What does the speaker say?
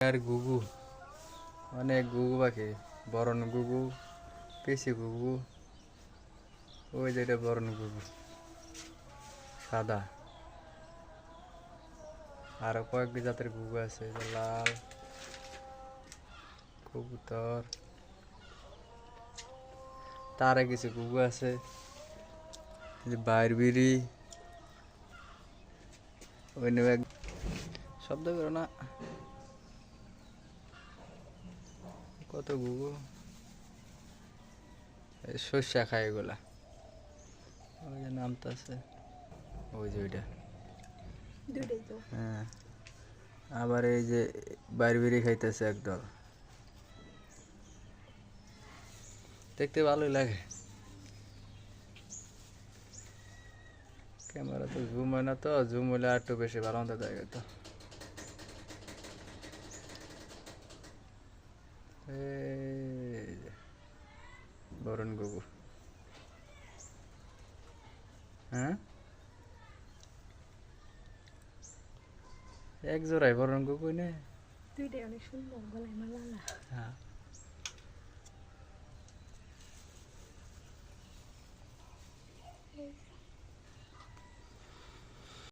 আর গুগু অনেক গুগু পাখি, বরণ গুগু, পেশি গুগু, ওই যেটা বরণ গুগু সাদা। আরো কয়েক জাতের গুগু আছে, লাল কবুতর, তারে কিছু গুগু আছে, বাইরবিরি, ওই নেবে শব্দ করো না, কত গুগু, শস্যা খায় এগুলা, ওই যে নামটা আছে, ওই যে ওইটা। হ্যাঁ, আবার এই যে বাইরবিরি খাইতেছে একদল, দেখতে ভালোই লাগে। ক্যামেরা তো জুম হয় না, তো জুম হলে আর একটু বেশি ভালো মতো দেখা যেত। এই যে বরণ গুগু, হ্যাঁ এক জোড়াই বরণ গুগু নে, দুইটাই অনেক সুন্দর, গলায় মালা। হ্যাঁ।